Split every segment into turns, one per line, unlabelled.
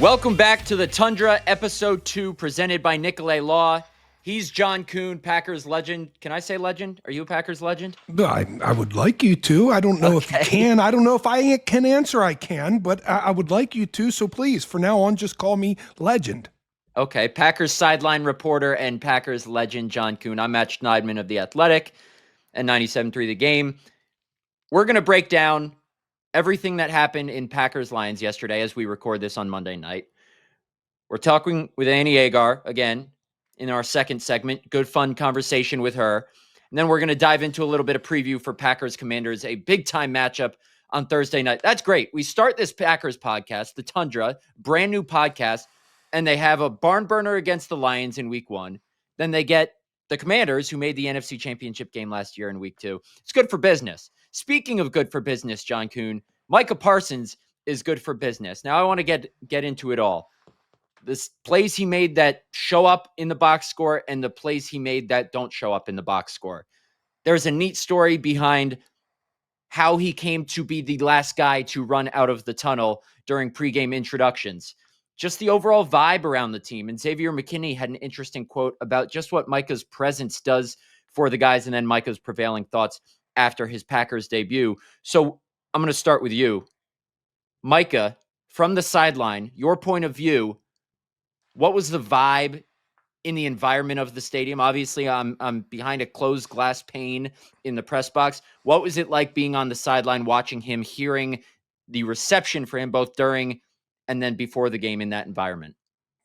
Welcome back to the Tundra, episode 2, presented by Nicolay Law. He's John Kuhn, Packers legend. Can I say legend? Are you a Packers legend?
I would like you to. I don't know if you can. I don't know if I can answer. I can, but I would like you to. So please, for now on, just call me legend.
Okay, Packers sideline reporter and Packers legend John Kuhn. I'm Matt Schneidman of The Athletic and 97.3 The Game. We're going to break down everything that happened in Packers-Lions yesterday as we record this on Monday night. We're talking with Annie Agar again in our second segment. Good, fun conversation with her. And then we're going to dive into a little bit of preview for Packers Commanders, a big-time matchup on Thursday night. That's great. We start this Packers podcast, the Tundra, brand new podcast, and they have a barn burner against the Lions in week 1. Then they get the Commanders, who made the NFC Championship game last year in week 2. It's good for business. Speaking of good for business, John Kuhn, Micah Parsons is good for business. Now I want to get into it all. The plays he made that show up in the box score and the plays he made that don't show up in the box score. There's a neat story behind how he came to be the last guy to run out of the tunnel during pregame introductions. Just the overall vibe around the team. And Xavier McKinney had an interesting quote about just what Micah's presence does for the guys, and then Micah's prevailing thoughts after his Packers debut. So I'm going to start with you. Micah, from the sideline, your point of view, what was the vibe in the environment of the stadium? Obviously, I'm behind a closed glass pane in the press box. What was it like being on the sideline, watching him, hearing the reception for him both during and then before the game in that environment?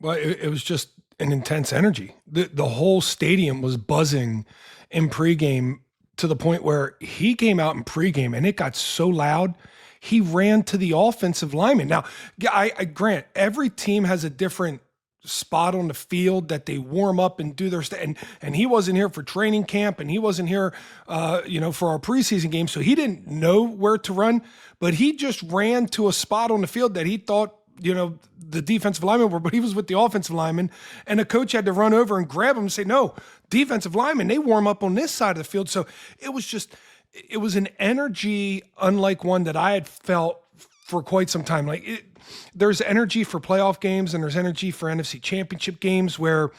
Well, it was just an intense energy. The whole stadium was buzzing in pregame to the point where he came out in pregame and it got so loud, he ran to the offensive lineman. Now, I grant every team has a different spot on the field that they warm up and do their and he wasn't here for training camp, and he wasn't here for our preseason game, so he didn't know where to run, but he just ran to a spot on the field that he thought the defensive lineman were, but he was with the offensive lineman, and a coach had to run over and grab him and say, no, defensive lineman, they warm up on this side of the field. So it was an energy unlike one that I had felt for quite some time. There's energy for playoff games and there's energy for NFC Championship games where,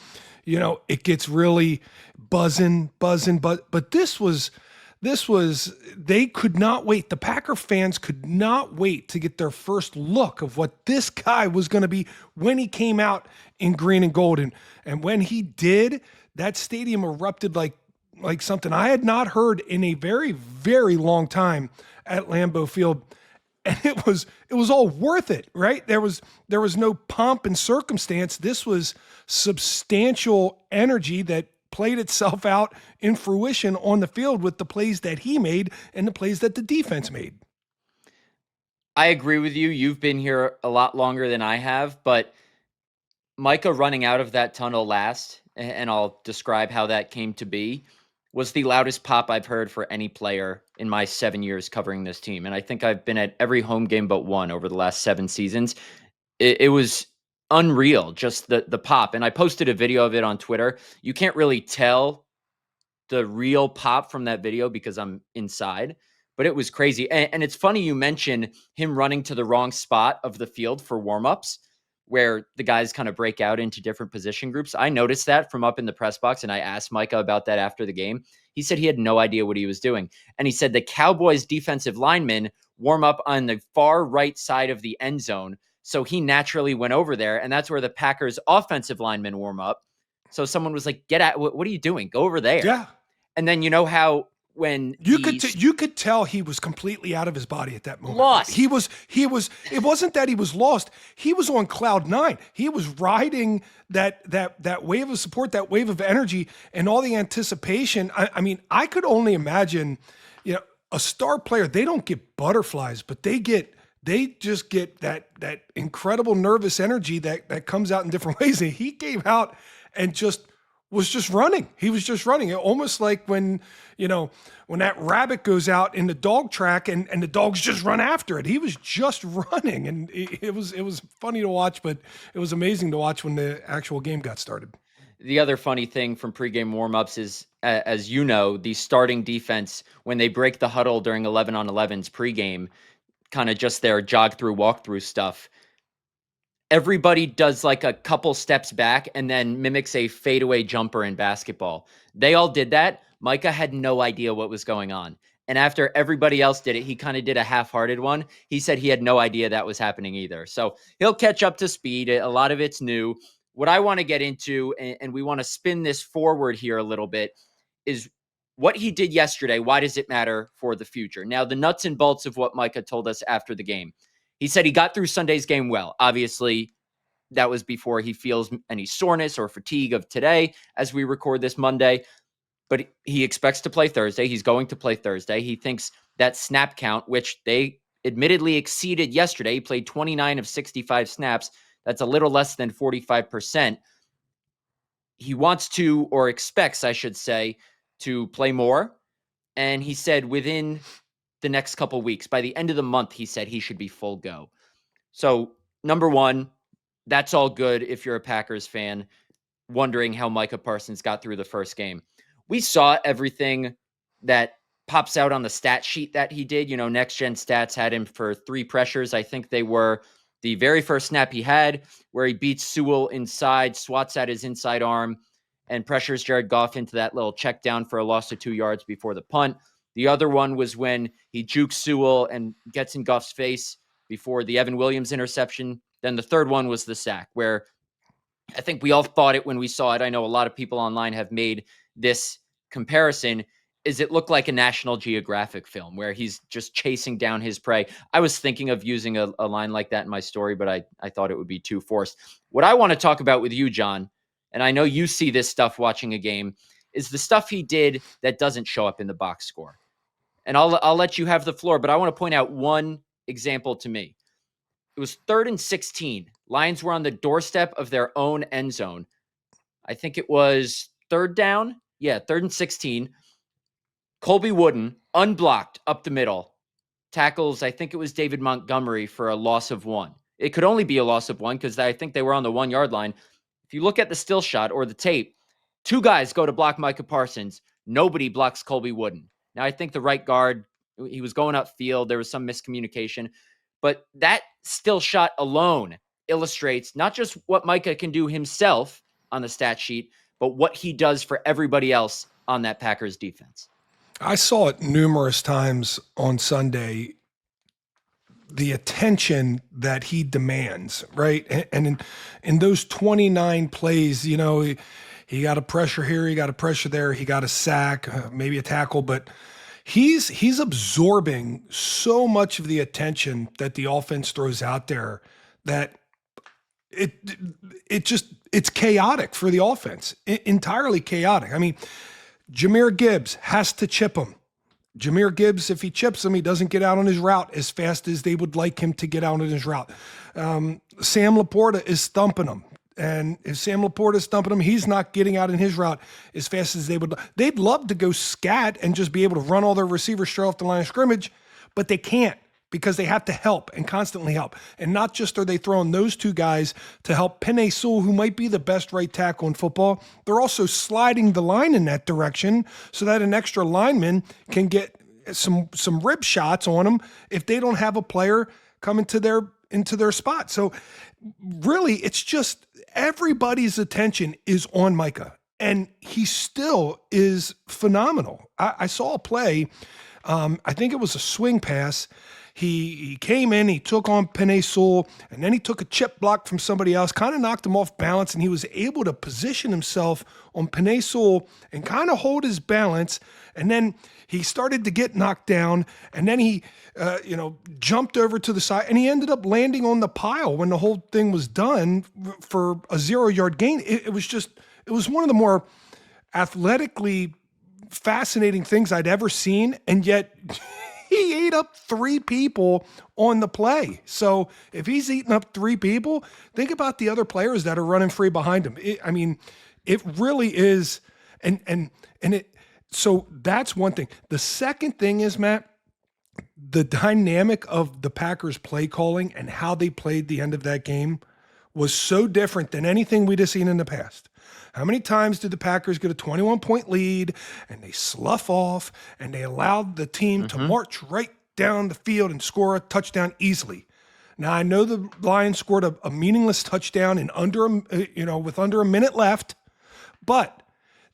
it gets really buzzing, but this was, they could not wait. The Packer fans could not wait to get their first look of what this guy was going to be when he came out in green and gold. And when he did, that stadium erupted like something I had not heard in a very, very long time at Lambeau Field. And it was all worth it, right? There was no pomp and circumstance. This was substantial energy that played itself out in fruition on the field with the plays that he made and the plays that the defense made.
I agree with you. You've been here a lot longer than I have, but Micah running out of that tunnel last, and I'll describe how that came to be, was the loudest pop I've heard for any player in my 7 years covering this team. And I think I've been at every home game but one over the last 7 seasons. It was unreal, just the pop. And I posted a video of it on Twitter. You can't really tell the real pop from that video because I'm inside, but it was crazy. And it's funny you mention him running to the wrong spot of the field for warmups, where the guys kind of break out into different position groups. I noticed that from up in the press box, and I asked Micah about that after the game. He said he had no idea what he was doing. And he said the Cowboys defensive linemen warm up on the far right side of the end zone. So he naturally went over there, and that's where the Packers offensive linemen warm up. So someone was like, get out. What are you doing? Go over there.
Yeah.
And then you know how when
you could tell he was completely out of his body at that moment.
Lost.
He was, it wasn't that he was lost. He was on cloud 9. He was riding that wave of support, that wave of energy, and all the anticipation. I mean, I could only imagine, a star player, they don't get butterflies, but they just get that incredible nervous energy that comes out in different ways. And he came out and was just running. He was just running. Almost like when that rabbit goes out in the dog track and the dogs just run after it. He was just running, and it was funny to watch, but it was amazing to watch when the actual game got started.
The other funny thing from pregame warmups is, as you know, the starting defense, when they break the huddle during 11-on-11s pregame, kind of just their jog through, walk through stuff, everybody does like a couple steps back and then mimics a fadeaway jumper in basketball. They all did that. Micah had no idea what was going on. And after everybody else did it, he kind of did a half-hearted one. He said he had no idea that was happening either. So he'll catch up to speed. A lot of it's new. What I want to get into, and we want to spin this forward here a little bit, is what he did yesterday. Why does it matter for the future? Now, the nuts and bolts of what Micah told us after the game. He said he got through Sunday's game well. Obviously, that was before he feels any soreness or fatigue of today as we record this Monday. But he expects to play Thursday. He's going to play Thursday. He thinks that snap count, which they admittedly exceeded yesterday, he played 29 of 65 snaps. That's a little less than 45%. He wants to, or expects, I should say, to play more. And he said within the next couple weeks, by the end of the month, he said he should be full go. So, number one, that's all good if you're a Packers fan wondering how Micah Parsons got through the first game. We saw everything that pops out on the stat sheet that he did. You know, Next Gen Stats had him for 3 pressures. I think they were the very first snap he had where he beats Sewell inside, swats at his inside arm, and pressures Jared Goff into that little check down for a loss of 2 yards before the punt. The other one was when he jukes Sewell and gets in Goff's face before the Evan Williams interception. Then the third one was the sack, where I think we all thought it when we saw it. I know a lot of people online have made this comparison. Is it looked like a National Geographic film where he's just chasing down his prey? I was thinking of using a line like that in my story, but I thought it would be too forced. What I want to talk about with you, John, and I know you see this stuff watching a game, is the stuff he did that doesn't show up in the box score. And I'll let you have the floor, but I want to point out one example to me. It was 3rd and 16. Lions were on the doorstep of their own end zone. I think it was 3rd down. Yeah, 3rd and 16. Colby Wooden, unblocked up the middle, tackles, I think it was David Montgomery for a loss of 1. It could only be a loss of 1 because I think they were on the 1-yard line. If you look at the still shot or the tape, 2 guys go to block Micah Parsons. Nobody blocks Colby Wooden. Now, I think the right guard, he was going upfield. There was some miscommunication. But that still shot alone illustrates not just what Micah can do himself on the stat sheet, but what he does for everybody else on that Packers defense.
I saw it numerous times on Sunday, the attention that he demands, right? And in those 29 plays, you know, he got a pressure here, he got a pressure there, he got a sack, maybe a tackle, but he's absorbing so much of the attention that the offense throws out there that it's chaotic for the offense, entirely chaotic. I mean, Jahmyr Gibbs has to chip him. Jahmyr Gibbs, if he chips him, he doesn't get out on his route as fast as they would like him to get out on his route. Sam Laporta is stumping him. And if Sam Laporta is stumping him, he's not getting out in his route as fast as they would. They'd love to go scat and just be able to run all their receivers straight off the line of scrimmage, but they can't because they have to help and constantly help. And not just are they throwing those 2 guys to help Penei Sewell, who might be the best right tackle in football, they're also sliding the line in that direction so that an extra lineman can get some rib shots on them if they don't have a player come into their spot. So really, it's just everybody's attention is on Micah, and he still is phenomenal. I saw a play, I think it was a swing pass. He came in, he took on Penei Sewell, and then he took a chip block from somebody else, kind of knocked him off balance, and he was able to position himself on Penei Sewell and kind of hold his balance. And then he started to get knocked down, and then he jumped over to the side, and he ended up landing on the pile when the whole thing was done for a 0-yard gain. It was one of the more athletically fascinating things I'd ever seen, and yet he ate up 3 people on the play. So if he's eating up 3 people, think about the other players that are running free behind him. It really is, so that's one thing. The second thing is, Matt, the dynamic of the Packers play calling and how they played the end of that game was so different than anything we'd have seen in the past. How many times did the Packers get a 21-point lead and they slough off and they allowed the team to march right down the field and score a touchdown easily? Now I know the Lions scored a meaningless touchdown in with under a minute left, but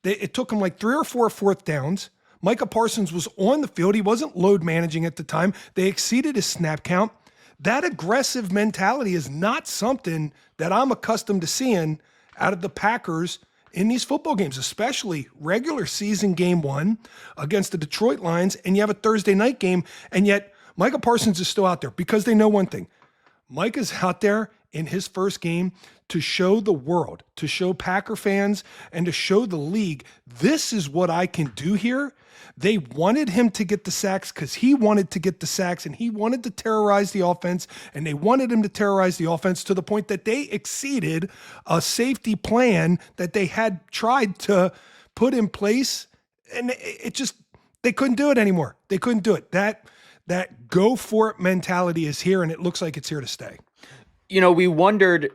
it took them like 3 or 4 fourth downs. Micah Parsons was on the field. He wasn't load managing at the time. They exceeded his snap count. That aggressive mentality is not something that I'm accustomed to seeing out of the Packers in these football games, especially regular season game 1 against the Detroit Lions, and you have a Thursday night game, and yet Micah Parsons is still out there because they know one thing. Micah's out there in his first game to show the world, to show Packer fans, and to show the league, this is what I can do here. They wanted him to get the sacks because he wanted to get the sacks, and he wanted to terrorize the offense, and they wanted him to terrorize the offense to the point that they exceeded a safety plan that they had tried to put in place, and they couldn't do it anymore. They couldn't do it. That go for it mentality is here, and it looks like it's here to stay.
We wondered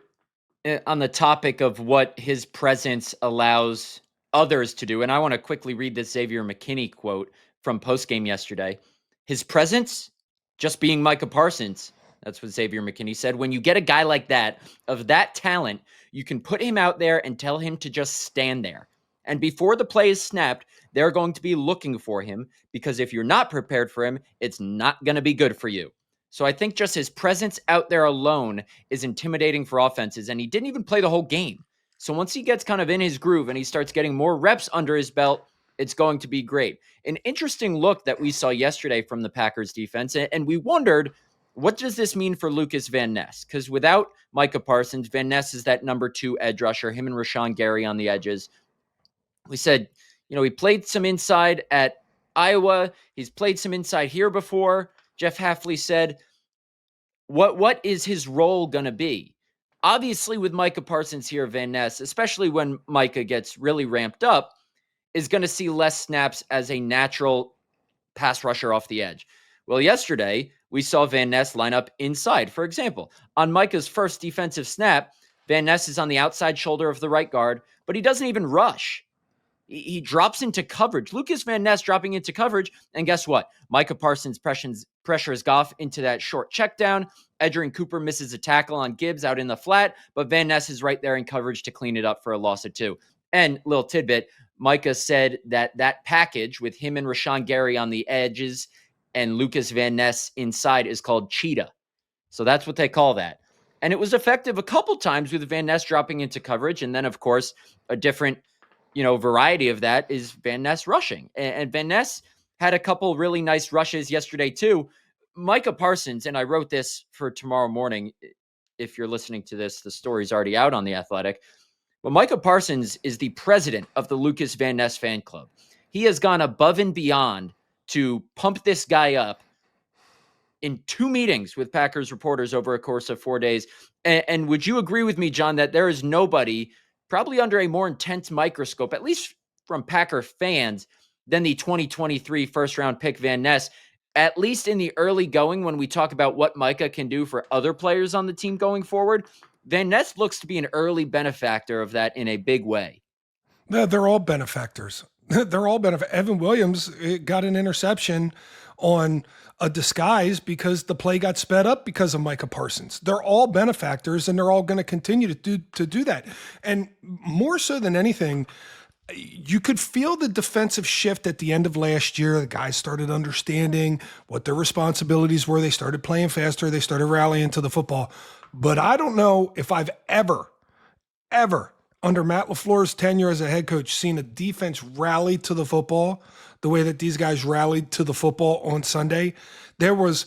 on the topic of what his presence allows others to do. And I want to quickly read this Xavier McKinney quote from postgame yesterday. His presence, just being Micah Parsons. That's what Xavier McKinney said. When you get a guy like that, of that talent, you can put him out there and tell him to just stand there. And before the play is snapped, they're going to be looking for him, because if you're not prepared for him, it's not going to be good for you. So I think just his presence out there alone is intimidating for offenses, and he didn't even play the whole game. So once he gets kind of in his groove and he starts getting more reps under his belt, it's going to be great. An interesting look that we saw yesterday from the Packers defense, and we wondered, what does this mean for Lucas Van Ness? Because without Micah Parsons, Van Ness is that number 2 edge rusher, him and Rashawn Gary on the edges. We said, he played some inside at Iowa. He's played some inside here before. Jeff Hafley said, what is his role going to be? Obviously, with Micah Parsons here, Van Ness, especially when Micah gets really ramped up, is going to see less snaps as a natural pass rusher off the edge. Well, yesterday, we saw Van Ness line up inside. For example, on Micah's first defensive snap, Van Ness is on the outside shoulder of the right guard, but he doesn't even rush. He drops into coverage. Lucas Van Ness dropping into coverage. And guess what? Micah Parsons pressures Goff into that short check down. Edgerrin Cooper misses a tackle on Gibbs out in the flat, but Van Ness is right there in coverage to clean it up for a loss of 2. And little tidbit, Micah said that package with him and Rashawn Gary on the edges and Lucas Van Ness inside is called Cheetah. So that's what they call that. And it was effective a couple times with Van Ness dropping into coverage. And then, of course, a different variety of that is Van Ness rushing. And Van Ness had a couple really nice rushes yesterday too. Micah Parsons, and I wrote this for tomorrow morning. If you're listening to this, the story's already out on The Athletic. But Micah Parsons is the president of the Lucas Van Ness fan club. He has gone above and beyond to pump this guy up in 2 meetings with Packers reporters over a course of 4 days. And would you agree with me, John, that there is nobody probably under a more intense microscope, at least from Packer fans, than the 2023 first-round pick Van Ness, at least in the early going when we talk about what Micah can do for other players on the team going forward? Van Ness looks to be an early benefactor of that in a big way.
They're all benefactors. They're all benefactors. Evan Williams got an interception on a disguise because the play got sped up because of Micah Parsons. They're all benefactors, and they're all going to continue to do that. And more so than anything, you could feel the defensive shift at the end of last year. The guys started understanding what their responsibilities were. They started playing faster. They started rallying to the football. But I don't know if I've ever, under Matt LaFleur's tenure as a head coach, seen a defense rally to the football the way that these guys rallied to the football on Sunday. There was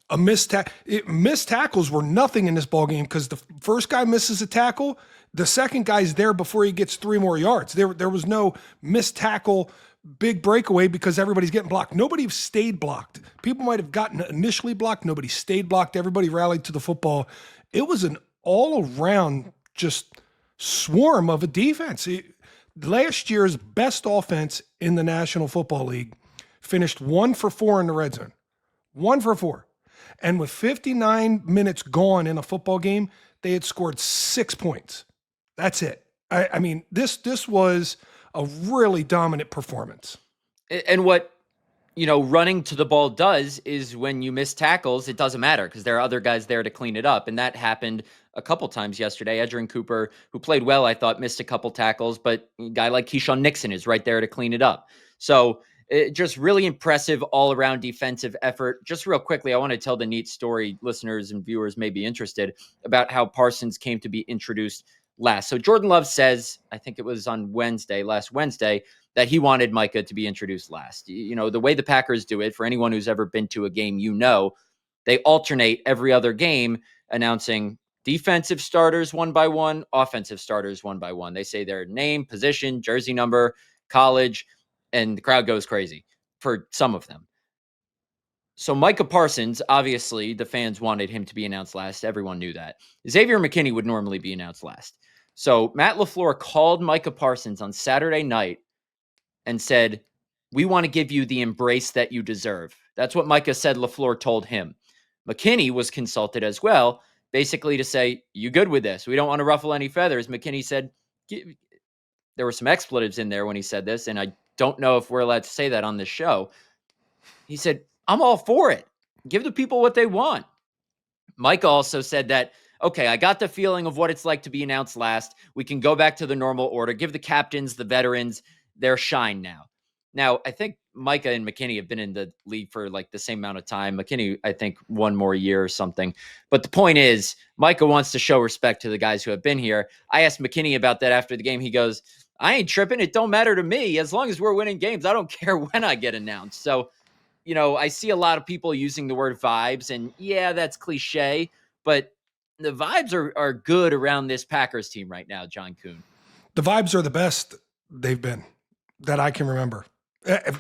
a missed tackles were nothing in this ball game because the first guy misses a tackle, the second guy's there before he gets 3 more yards. There was no missed tackle, big breakaway because everybody's getting blocked. Nobody stayed blocked. People might have gotten initially blocked. Nobody stayed blocked. Everybody rallied to the football. It was an all-around just swarm of a defense. Last year's best offense in the National Football League finished 1 for 4 in the red zone. 1 for 4. And with 59 minutes gone in a football game, they had scored 6 points. That's it. I mean, this was a really dominant performance.
And what running to the ball does is when you miss tackles, it doesn't matter because there are other guys there to clean it up. And that happened a couple times yesterday. Edgerrin Cooper, who played well, I thought, missed a couple tackles, but a guy like Keyshawn Nixon is right there to clean it up. So just really impressive all-around defensive effort. Just real quickly, I want to tell the neat story listeners and viewers may be interested about how Parsons came to be introduced last. So Jordan Love says, I think it was on last Wednesday, that he wanted Micah to be introduced last. The way the Packers do it, for anyone who's ever been to a game, they alternate every other game announcing defensive starters one by one, offensive starters one by one. They say their name, position, jersey number, college, and the crowd goes crazy for some of them. So Micah Parsons, obviously, the fans wanted him to be announced last. Everyone knew that. Xavier McKinney would normally be announced last. So Matt LaFleur called Micah Parsons on Saturday night and said, we want to give you the embrace that you deserve. That's what Micah said LaFleur told him. McKinney was consulted as well, basically to say, you good with this? We don't want to ruffle any feathers. McKinney said, there were some expletives in there when he said this, and I don't know if we're allowed to say that on this show. He said, I'm all for it. Give the people what they want. Micah also said that, okay, I got the feeling of what it's like to be announced last. We can go back to the normal order. Give the captains, the veterans, their shine now. Now, I think Micah and McKinney have been in the league for like the same amount of time. McKinney, I think, one more year or something. But the point is, Micah wants to show respect to the guys who have been here. I asked McKinney about that after the game. He goes, I ain't tripping. It don't matter to me. As long as we're winning games, I don't care when I get announced. So, I see a lot of people using the word vibes, and yeah, that's cliche, but the vibes are good around this Packers team right now, John Kuhn.
The vibes are the best they've been that I can remember.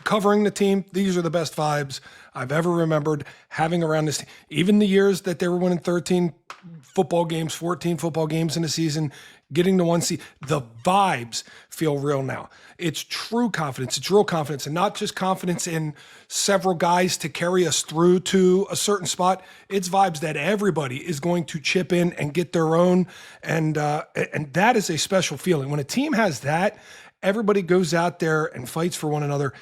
Covering the team, these are the best vibes I've ever remembered having around this team. Even the years that they were winning 13 football games, 14 football games in a season, getting to one seed, the vibes feel real now. It's true confidence. It's real confidence, and not just confidence in several guys to carry us through to a certain spot. It's vibes that everybody is going to chip in and get their own, and that is a special feeling. When a team has that, everybody goes out there and fights for one another.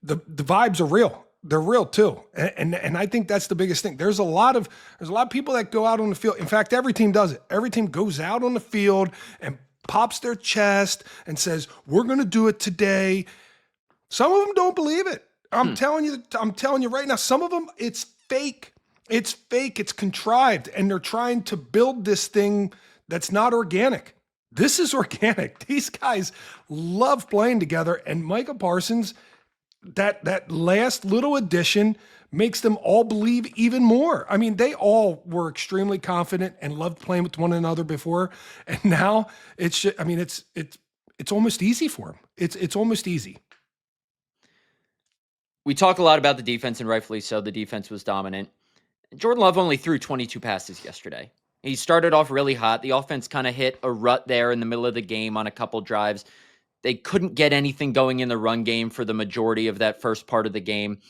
The vibes are real. They're real too. And I think that's the biggest thing. There's a lot of people that go out on the field. In fact, every team does it. Every team goes out on the field and pops their chest and says, we're going to do it today. Some of them don't believe it. I'm telling you right now, some of them, it's fake. It's fake. It's contrived. And they're trying to build this thing that's not organic. This is organic. These guys love playing together, and Micah Parsons, that last little addition makes them all believe even more. I mean, they all were extremely confident and loved playing with one another before, and now it's just, I mean, it's almost easy for them. It's almost easy.
We talk a lot about the defense, and rightfully so. The defense was dominant. Jordan Love only threw 22 passes yesterday. He started off really hot. The offense kind of hit a rut there in the middle of the game on a couple drives. They couldn't get anything going in the run game for the majority of that first part of the game.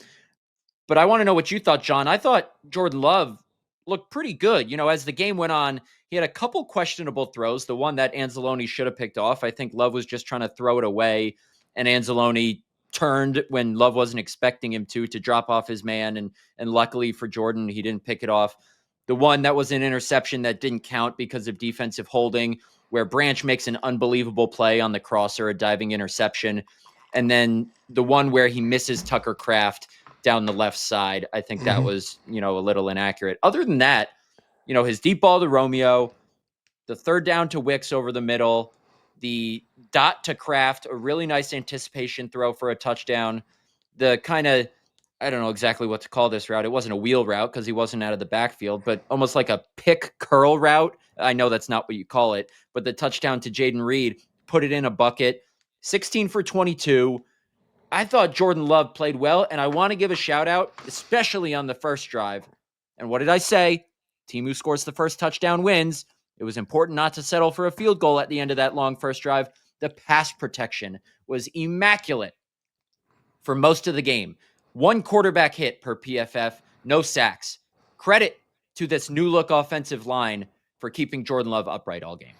But I want to know what you thought, John. I thought Jordan Love looked pretty good. As the game went on, he had a couple questionable throws. The one that Anzalone should have picked off. I think Love was just trying to throw it away, and Anzalone turned when Love wasn't expecting him to drop off his man. And luckily for Jordan, he didn't pick it off. The one that was an interception that didn't count because of defensive holding, where Branch makes an unbelievable play on the crosser, a diving interception. And then the one where he misses Tucker Kraft down the left side. I think that was, a little inaccurate. Other than that, his deep ball to Romeo, the third down to Wicks over the middle, the dot to Kraft, a really nice anticipation throw for a touchdown. The kind of, I don't know exactly what to call this route. It wasn't a wheel route because he wasn't out of the backfield, but almost like a pick curl route. I know that's not what you call it, but the touchdown to Jaden Reed, put it in a bucket, 16 for 22. I thought Jordan Love played well, and I want to give a shout out, especially on the first drive. And what did I say? Team who scores the first touchdown wins. It was important not to settle for a field goal at the end of that long first drive. The pass protection was immaculate for most of the game. One quarterback hit per PFF, no sacks. Credit to this new look offensive line for keeping Jordan Love upright all game.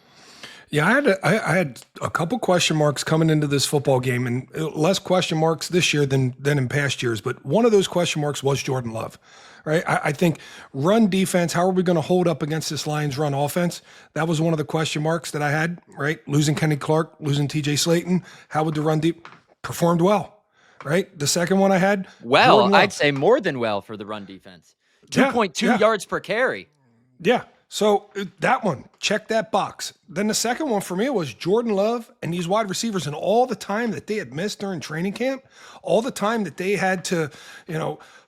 Yeah, I had a couple question marks coming into this football game, and less question marks this year than in past years. But one of those question marks was Jordan Love, right? I think run defense. How are we going to hold up against this Lions run offense? That was one of the question marks that I had. Right, losing Kenny Clark, losing T.J. Slayton. How would the run deep performed well? Right. The second one I had
Well,
Jordan
I'd
Love.
say more than well for the run defense.
Yeah,
2.2
yeah.
yards per carry.
Yeah. So that one, check that box. Then the second one for me was Jordan Love and these wide receivers and all the time that they had missed during training camp, all the time that they had to,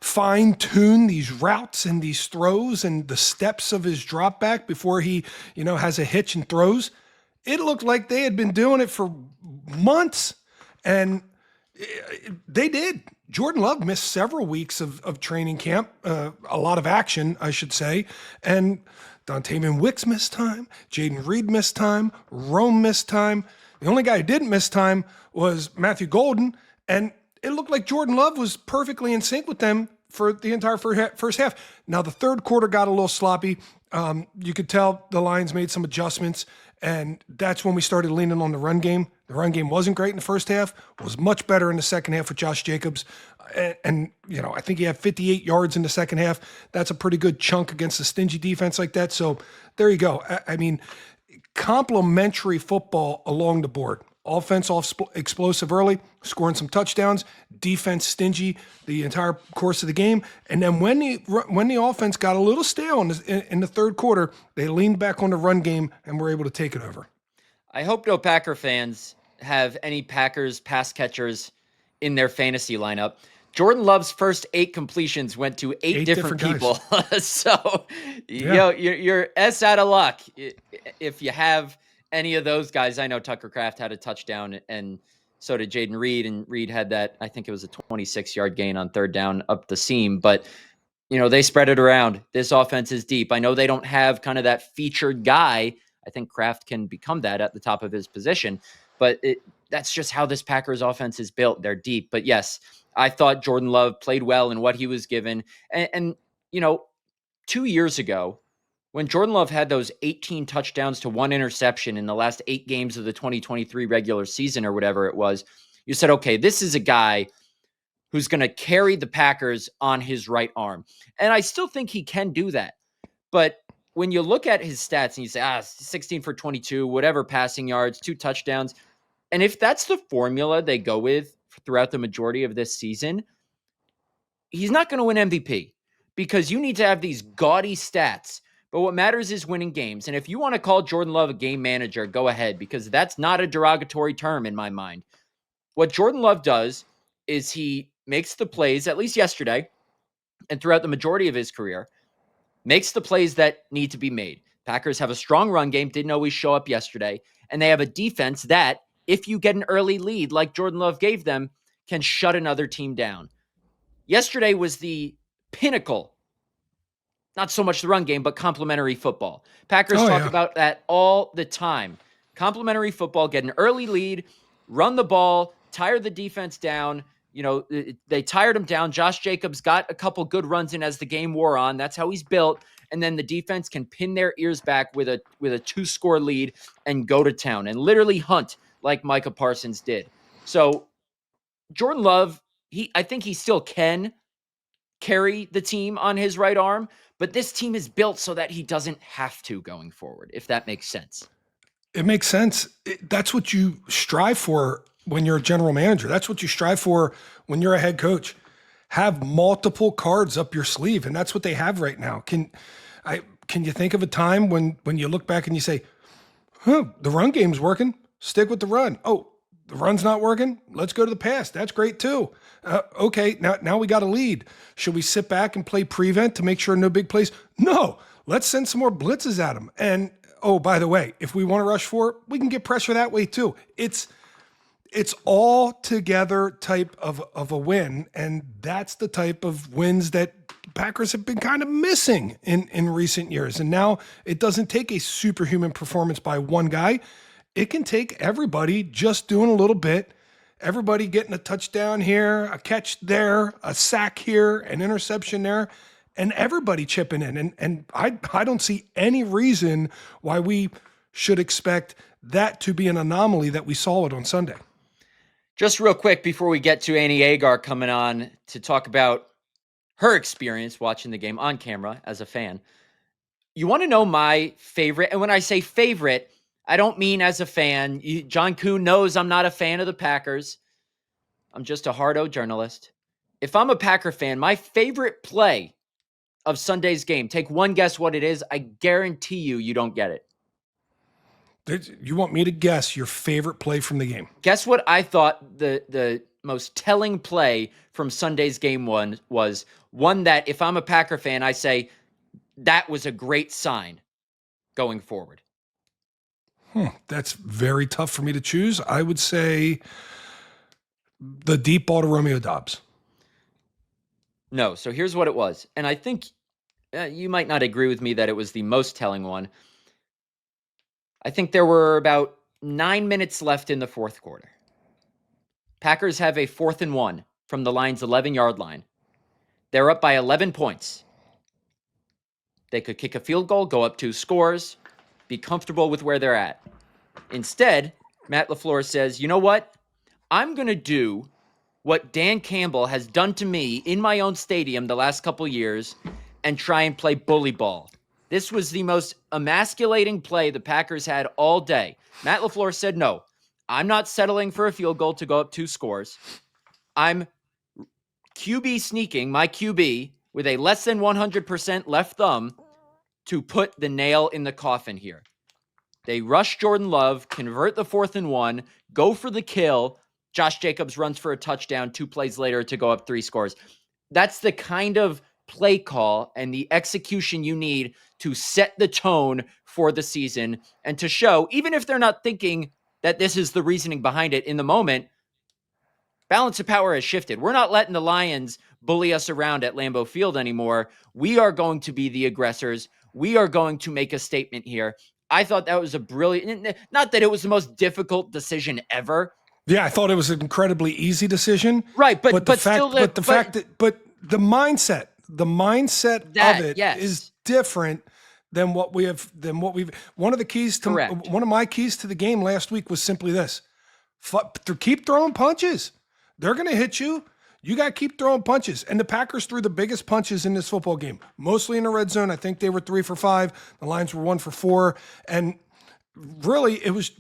fine tune these routes and these throws and the steps of his drop back before he, has a hitch and throws. It looked like they had been doing it for months, and they did. Jordan Love missed several weeks of training camp, a lot of action, I should say. And Dontavian Wicks missed time. Jaden Reed missed time. Rome missed time. The only guy who didn't miss time was Matthew Golden. And it looked like Jordan Love was perfectly in sync with them for the entire first half. Now, the third quarter got a little sloppy. You could tell the Lions made some adjustments, and that's when we started leaning on the run game. The run game wasn't great in the first half, was much better in the second half with Josh Jacobs. And I think he had 58 yards in the second half. That's a pretty good chunk against a stingy defense like that. So there you go. I mean, complimentary football along the board. Offense explosive early, scoring some touchdowns. Defense stingy the entire course of the game. And then when the offense got a little stale in the third quarter, they leaned back on the run game and were able to take it over.
I hope no Packer fans have any Packers pass catchers in their fantasy lineup. Jordan Love's first 8 completions went to eight different people. So, you're S out of luck if you have any of those guys. I know Tucker Kraft had a touchdown, and so did Jaden Reed. And Reed had that, I think it was a 26-yard gain on third down up the seam. But, they spread it around. This offense is deep. I know they don't have kind of that featured guy. I think Kraft can become that at the top of his position. But that's just how this Packers offense is built. They're deep. But yes, I thought Jordan Love played well in what he was given. And 2 years ago, when Jordan Love had those 18 touchdowns to 1 interception in the last 8 games of the 2023 regular season or whatever it was, you said, okay, this is a guy who's going to carry the Packers on his right arm. And I still think he can do that. But when you look at his stats and you say, 16 for 22, whatever passing yards, 2 touchdowns, and if that's the formula they go with throughout the majority of this season, he's not going to win MVP because you need to have these gaudy stats. But what matters is winning games. And if you want to call Jordan Love a game manager, go ahead, because that's not a derogatory term in my mind. What Jordan Love does is he makes the plays, at least yesterday, and throughout the majority of his career, makes the plays that need to be made. Packers have a strong run game, didn't always show up yesterday, and they have a defense that, if you get an early lead like Jordan Love gave them, can shut another team down. Yesterday was the pinnacle, not so much the run game, but complementary football. Packers talk about that all the time. Complementary football, get an early lead, run the ball, tire the defense down. They tired him down. Josh Jacobs got a couple good runs in as the game wore on. That's how he's built. And then the defense can pin their ears back with a 2-score lead and go to town and literally hunt like Micah Parsons did. So Jordan Love, I think he still can carry the team on his right arm, but this team is built so that he doesn't have to going forward, if that makes sense.
It makes sense. That's what you strive for when you're a general manager. That's what you strive for when you're a head coach. Have multiple cards up your sleeve, and that's what they have right now. Can you think of a time when you look back and you say, the run game's working, stick with the run. Oh, the run's not working, let's go to the pass. That's great too. Okay, now we got a lead. Should we sit back and play prevent to make sure no big plays? No, let's send some more blitzes at them. And oh, by the way, if we want to rush for it, we can get pressure that way too. It's all together type of a win, and that's the type of wins that Packers have been kind of missing in recent years. And now it doesn't take a superhuman performance by one guy. It can take everybody just doing a little bit, everybody getting a touchdown here, a catch there, a sack here, an interception there, and everybody chipping in. And I don't see any reason why we should expect that to be an anomaly that we saw it on Sunday.
Just real quick before we get to Annie Agar coming on to talk about her experience watching the game on camera as a fan. You want to know my favorite? And when I say favorite, I don't mean as a fan. John Kuhn knows I'm not a fan of the Packers. I'm just a hard-O journalist. If I'm a Packer fan, my favorite play of Sunday's game, take one guess what it is. I guarantee you don't get it.
You want me to guess your favorite play from the game?
Guess what I thought the most telling play from Sunday's game was one that if I'm a Packer fan, I say that was a great sign going forward.
That's very tough for me to choose. I would say the deep ball to Romeo Doubs.
No, so here's what it was. And I think you might not agree with me that it was the most telling one. I think there were about 9 minutes left in the fourth quarter. Packers have a 4th and 1 from the Lions' 11-yard line. They're up by 11 points. They could kick a field goal, go up 2 scores, be comfortable with where they're at. Instead, Matt LaFleur says, you know what? I'm going to do what Dan Campbell has done to me in my own stadium the last couple years and try and play bully ball. This was the most emasculating play the Packers had all day. Matt LaFleur said, no, I'm not settling for a field goal to go up 2 scores. I'm QB sneaking my QB with a less than 100% left thumb to put the nail in the coffin here. They rush Jordan Love, convert the 4th and 1, go for the kill. Josh Jacobs runs for a touchdown 2 plays later to go up 3 scores. That's the kind of play call and the execution you need to set the tone for the season and to show, even if they're not thinking that this is the reasoning behind it in the moment, balance of power has shifted. We're not letting the Lions bully us around at Lambeau Field anymore. We are going to be the aggressors. We are going to make a statement here. I thought that was a brilliant, not that it was the most difficult decision ever.
Yeah, I thought it was an incredibly easy decision.
Right, but
the mindset of it is different than what we've one of the keys to
Correct.
One of my keys to the game last week was simply this: keep throwing punches. They're going to hit you. You got to keep throwing punches. And the Packers threw the biggest punches in this football game, mostly in the red zone. I think they were 3 for 5. The Lions were 1 for 4. And really, it was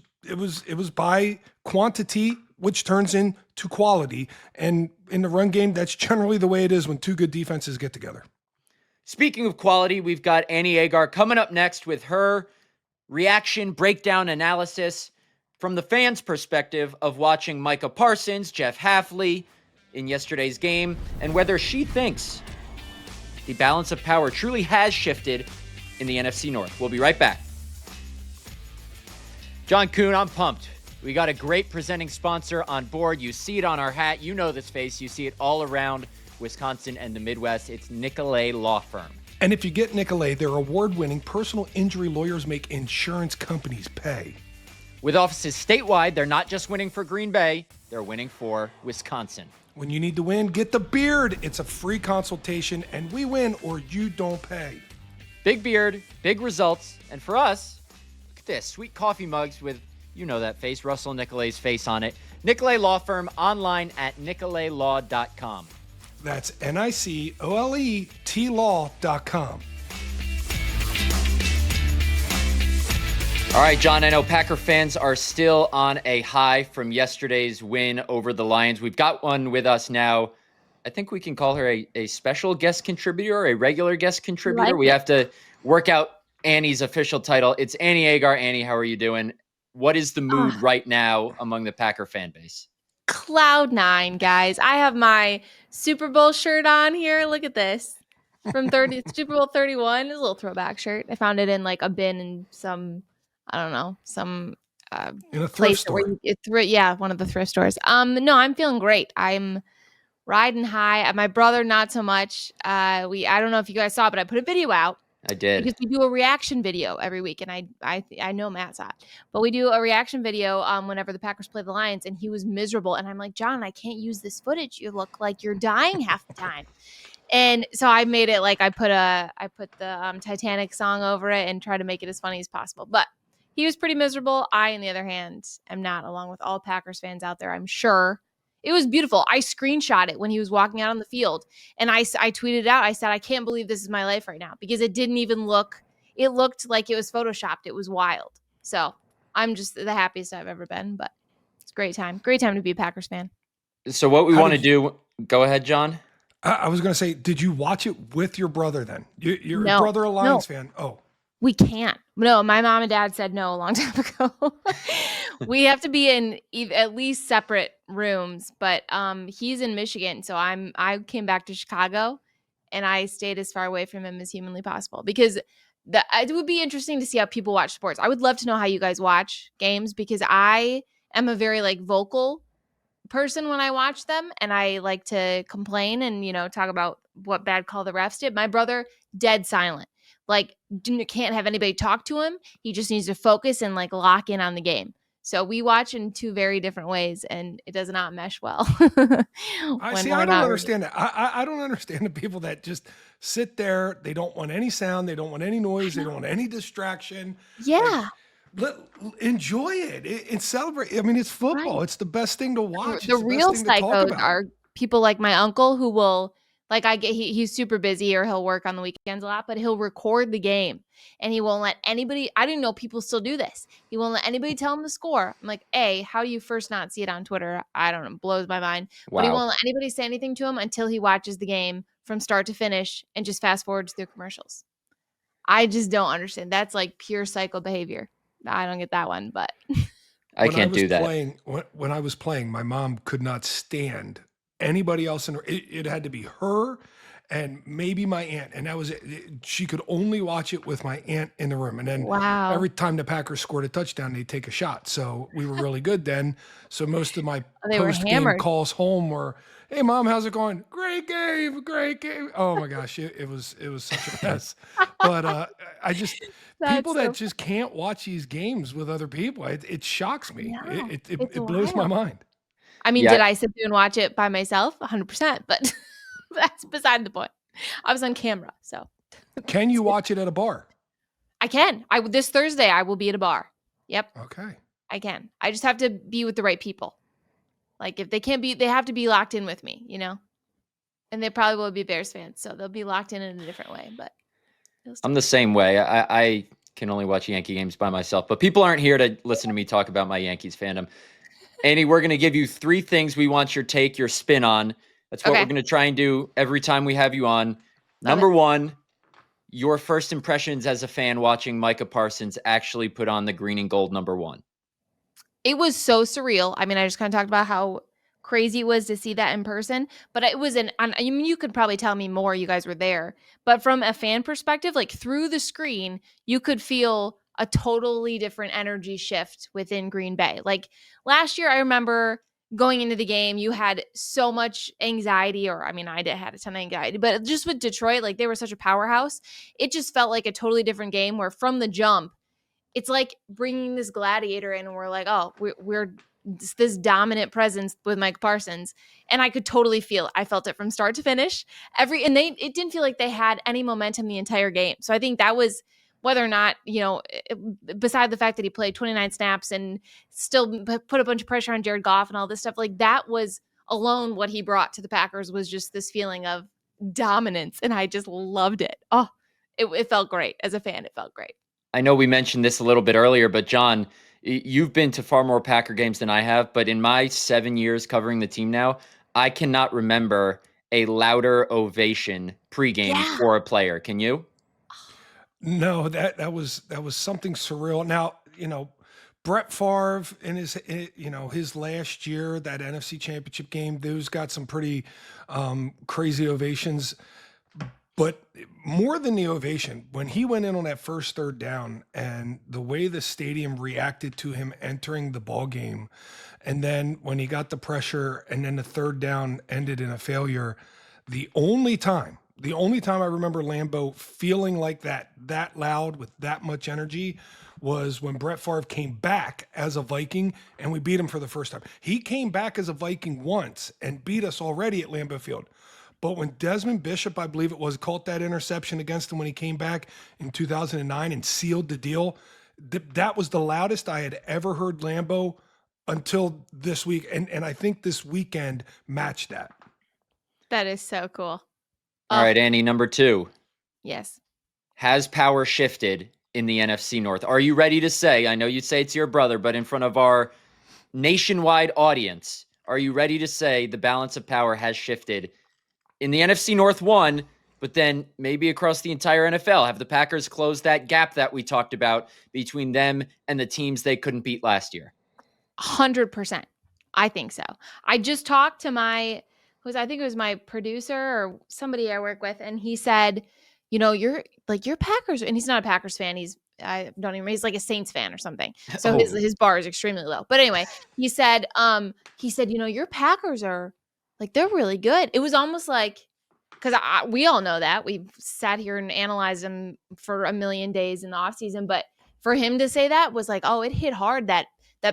by quantity, which turns into quality. And in the run game, that's generally the way it is when 2 good defenses get together.
Speaking of quality, we've got Annie Agar coming up next with her reaction, breakdown, analysis from the fans' perspective of watching Micah Parsons, Jeff Hafley in yesterday's game, and whether she thinks the balance of power truly has shifted in the NFC North. We'll be right back. John Kuhn, I'm pumped. We got a great presenting sponsor on board. You see it on our hat. You know this face. You see it all around Wisconsin and the Midwest. It's Nicolay Law Firm.
And if you get Nicolay, their award-winning personal injury lawyers make insurance companies pay.
With offices statewide, they're not just winning for Green Bay, they're winning for Wisconsin.
When you need to win, get the beard. It's a free consultation, and we win or you don't pay.
Big beard, big results, and for us, look at this, sweet coffee mugs with, you know that face, Russell Nicolay's face on it. Nicolay Law Firm, online at nicolaylaw.com.
That's NICOLET law.com.
All right, John, I know Packer fans are still on a high from yesterday's win over the Lions. We've got one with us now. I think we can call her a special guest contributor or a regular guest contributor. We have to work out Annie's official title. It's Annie Agar. Annie, how are you doing? What is the mood right now among the Packer fan base?
Cloud 9, guys. I have my Super Bowl shirt on here. Look at this. From Super Bowl 31. It's a little throwback shirt. I found it in like a bin in some, I don't know, some
in a thrift store.
One of the thrift stores. No, I'm feeling great. I'm riding high. My brother, not so much. I don't know if you guys saw, but I put a video out.
I did.
Because we do a reaction video every week, and I know Matt saw it, but we do a reaction video whenever the Packers play the Lions, and he was miserable. And I'm like, John, I can't use this footage. You look like you're dying half the time. And so I made it like I put the Titanic song over it and try to make it as funny as possible. But he was pretty miserable. I, on the other hand, am not, along with all Packers fans out there, I'm sure. It was beautiful. I screenshot it when he was walking out on the field, and I tweeted it out. I said, I can't believe this is my life right now, because it didn't even look, it looked like it was photoshopped. It was wild. So I'm just the happiest I've ever been, but it's a great time. Great time to be a Packers fan.
So what we
How
want to
did you-
do, go ahead, John.
I was going to say, did you watch it with your brother then? Your
No,
brother a Lions
no.
fan? Oh,
We can't. No, my mom and dad said no a long time ago. We have to be in at least separate rooms, but he's in Michigan, so I came back to Chicago, and I stayed as far away from him as humanly possible, because it would be interesting to see how people watch sports. I would love to know how you guys watch games, because I am a very vocal person when I watch them, and I like to complain and talk about what bad call the refs did. My brother, dead silent, can't have anybody talk to him. He just needs to focus and lock in on the game. So we watch in two very different ways, and it does not mesh well.
I don't understand that. I don't understand the people that just sit there. They don't want any sound. They don't want any noise. They don't want any distraction.
Yeah.
Enjoy it and celebrate. I mean, it's football.
Right.
It's the best thing to watch.
The
It's the
real
best thing to talk
psychos
about.
are people like my uncle, who will he's super busy, or he'll work on the weekends a lot, but he'll record the game, and he won't let anybody. I didn't know people still do this. He won't let anybody tell him the score. I'm like, how do you first not see it on Twitter? I don't know, blows my mind.
Wow.
But he won't let anybody say anything to him until he watches the game from start to finish and just fast forwards through commercials. I just don't understand. That's pure psycho behavior. I don't get that one, but
I can't do that.
When I was playing, my mom could not stand anybody else in her. It had to be her and maybe my aunt, and that was it. She could only watch it with my aunt in the room. And then
wow.
every time the Packers scored a touchdown, they'd take a shot. So we were really good then. So most of my
They were
post-game
hammered.
calls home were, "Hey, Mom, how's it going? Great game, great game." Oh my gosh, it was such a mess. But I just people that just can't watch these games with other people. It shocks me.
No,
It blows my mind.
I mean,
Yeah.
did I sit there and watch it by myself? 100%, but that's beside the point. I was on camera, so.
Can you watch it at a bar?
I can. This Thursday, I will be at a bar. Yep,
Okay.
I can. I just have to be with the right people. If they can't be, they have to be locked in with me, And they probably will be Bears fans, so they'll be locked in a different way. But
I'm the same way. I can only watch Yankee games by myself, but people aren't here to listen to me talk about my Yankees fandom. Annie, we're going to give you 3 things we want your take, your spin on. That's what we're going to try and do every time we have you on. Number 1, your first impressions as a fan watching Micah Parsons actually put on the green and gold number 1.
It was so surreal. I mean, I just kind of talked about how crazy it was to see that in person, but it was you could probably tell me more. You guys were there, but from a fan perspective, through the screen, you could feel a totally different energy shift within Green Bay. Last year, I remember going into the game, you had so much anxiety, or I had a ton of anxiety, but just with Detroit, they were such a powerhouse. It just felt like a totally different game, where from the jump, it's like bringing this gladiator in, and we're like, oh, we're this dominant presence with Mike Parsons. And I could totally feel it. I felt it from start to finish. It didn't feel like they had any momentum the entire game. So I think that was, whether or not, beside the fact that he played 29 snaps and still put a bunch of pressure on Jared Goff and all this stuff, that was alone what he brought to the Packers, was just this feeling of dominance. And I just loved it. Oh, it felt great. As a fan, it felt great.
I know we mentioned this a little bit earlier, but John, you've been to far more Packer games than I have, but in my 7 years covering the team now, I cannot remember a louder ovation pregame for a player. Can you?
No, that was something surreal. Now, Brett Favre in his last year, that NFC Championship game, those got some pretty crazy ovations. But more than the ovation, when he went in on that first third down and the way the stadium reacted to him entering the ball game, and then when he got the pressure and then the third down ended in a failure, the only time I remember Lambeau feeling like that loud with that much energy was when Brett Favre came back as a Viking and we beat him for the first time. He came back as a Viking once and beat us already at Lambeau Field. But when Desmond Bishop, I believe it was, caught that interception against him when he came back in 2009 and sealed the deal, That was the loudest I had ever heard Lambeau until this week. And I think this weekend matched that.
That is so cool.
All right, Annie, number 2.
Yes.
Has power shifted in the NFC North? Are you ready to say, I know you'd say it's your brother, but in front of our nationwide audience, are you ready to say the balance of power has shifted in the NFC North 1, but then maybe across the entire NFL? Have the Packers closed that gap that we talked about between them and the teams they couldn't beat last year?
100%. I think so. I just talked to I think it was my producer or somebody I work with, and he said, you're Packers, and he's not a Packers fan. He's like a Saints fan or something. So his bar is extremely low. But anyway, he said, your Packers are like, they're really good. It was almost like, because we all know that we've sat here and analyzed them for a million days in the offseason, but for him to say that was like, oh, it hit hard that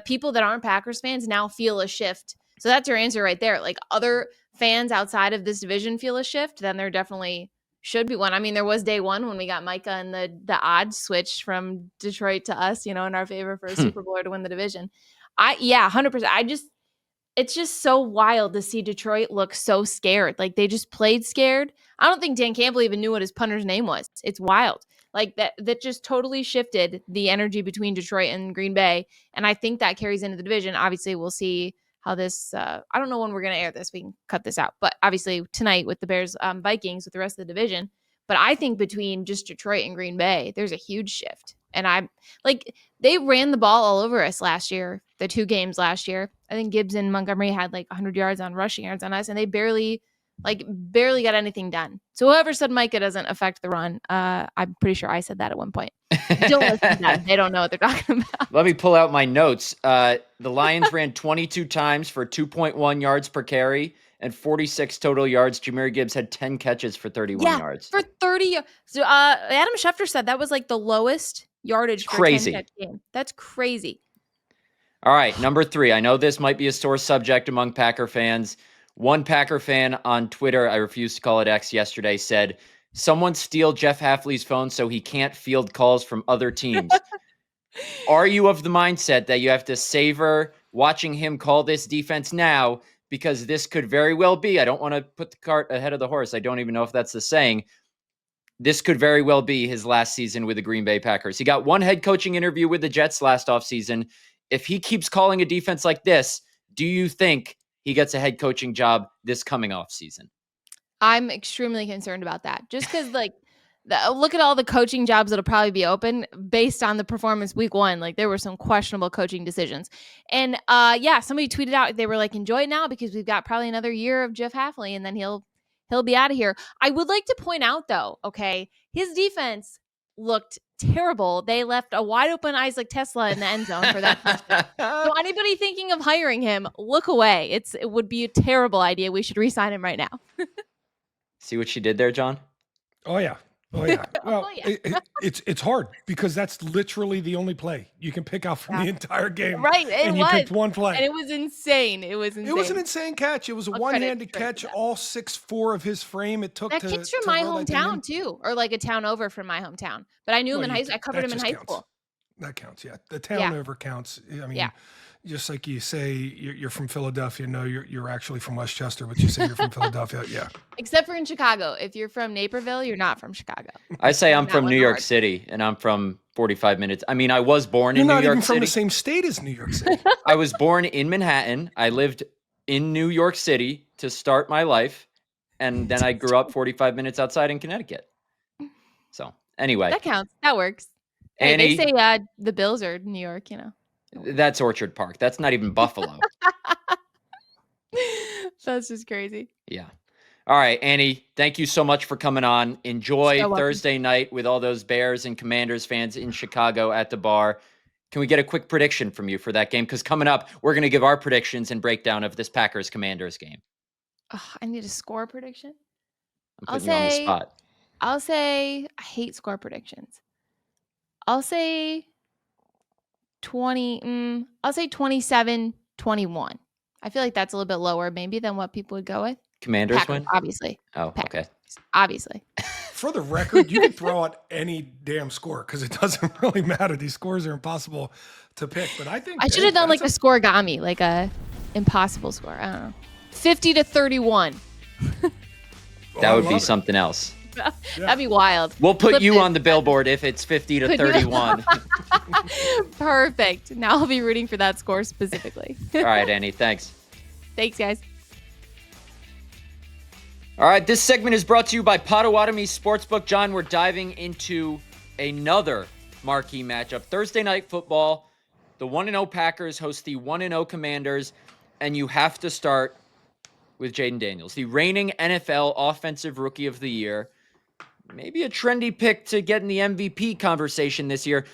people that aren't Packers fans now feel a shift. So that's your answer right there. Like, other fans outside of this division feel a shift, then there definitely should be one. I mean, there was day one when we got Micah and the odds switched from Detroit to us, in our favor for a Super Bowl or to win the division. 100%. It's just so wild to see Detroit look so scared. Like, they just played scared. I don't think Dan Campbell even knew what his punter's name was. It's wild. Like, that just totally shifted the energy between Detroit and Green Bay. And I think that carries into the division. Obviously, we'll see how this, I don't know when we're going to air this. We can cut this out. But obviously tonight with the Bears Vikings with the rest of the division. But I think between just Detroit and Green Bay, there's a huge shift. And they ran the ball all over us last year, the 2 games last year. I think Gibbs and Montgomery had like 100 yards on rushing yards on us, and they barely got anything done. So whoever said Micah doesn't affect the run, I'm pretty sure I said that at one point. Don't listen to them. They don't know what they're talking about.
Let me pull out my notes. The Lions ran 22 times for 2.1 yards per carry and 46 total yards. Jahmyr Gibbs had 10 catches for 31 yards.
For 30. So Adam Schefter said that was like the lowest yardage for a 10-catch game. That's crazy.
All right, number 3. I know this might be a sore subject among Packer fans. One Packer fan on Twitter, I refuse to call it X, yesterday said, someone steal Jeff Hafley's phone so he can't field calls from other teams. Are you of the mindset that you have to savor watching him call this defense now, because this could very well be, I don't want to put the cart ahead of the horse, I don't even know if that's the saying, this could very well be his last season with the Green Bay Packers. He got one head coaching interview with the Jets last offseason. If he keeps calling a defense like this, do you think he gets a head coaching job this coming offseason?
I'm extremely concerned about that. Just because, look at all the coaching jobs that'll probably be open based on the performance week 1. Like, there were some questionable coaching decisions. And somebody tweeted out, they were like, enjoy it now because we've got probably another year of Jeff Hafley and then he'll be out of here. I would like to point out, though, okay, his defense looked terrible. They left a wide open Isaac Tesla in the end zone for that touchdown. So anybody thinking of hiring him, look away. It would be a terrible idea. We should re-sign him right now.
See what she did there, John?
Oh yeah. Well, it's hard because that's literally the only play you can pick out from the entire game.
Right.
You picked one play.
And it was insane. It was
an insane catch. It was a one-handed catch, all 6'4" of his frame. It took
that kid's from my hometown too, or like a town over from my hometown. But I knew him in high school. I covered him in high school.
That counts, yeah. The town over counts. I mean, just like you say you're from Philadelphia. No, you're actually from Westchester, but you say you're from Philadelphia. Yeah.
Except for in Chicago. If you're from Naperville, you're not from Chicago.
I say I'm from New York City, and I'm from 45 minutes. I mean, I was born in New York City. You're not even
from the same state as New York City.
I was born in Manhattan. I lived in New York City to start my life, and then I grew up 45 minutes outside in Connecticut. So, anyway.
That counts. That works. Hey, Annie, they say the Bills are New York,
That's Orchard Park. That's not even Buffalo.
That's just crazy.
Yeah. All right, Annie, thank you so much for coming on. Enjoy Thursday night with all those Bears and Commanders fans in Chicago at the bar. Can we get a quick prediction from you for that game? Because coming up, we're going to give our predictions and breakdown of this Packers-Commanders game.
Oh, I need a score prediction?
I'm putting you on the spot.
I'll say, I hate score predictions. I'll say 27-21. I feel like that's a little bit lower maybe than what people would go with.
Commanders
Packers,
win?
obviously.
Oh,
Packers,
okay.
Obviously.
For the record, you can throw out any damn score because it doesn't really matter. These scores are impossible to pick. But I think
I should have done like
that's
a scoregami, like a impossible score. I don't know. 50-31.
That would be
love it.
something else.
That'd be wild.
We'll put
Flip
you
it.
on the billboard if it's 50 to
Could you?
31.
Perfect. Now I'll be rooting for that score specifically.
All right, Annie, thanks.
Thanks, guys.
All right, this segment is brought to you by Potawatomi Sportsbook. John, we're diving into another marquee matchup. Thursday night football. The 1-0 Packers host the 1-0 Commanders, and you have to start with Jayden Daniels, the reigning NFL Offensive Rookie of the Year. Maybe a trendy pick to get in the MVP conversation this year.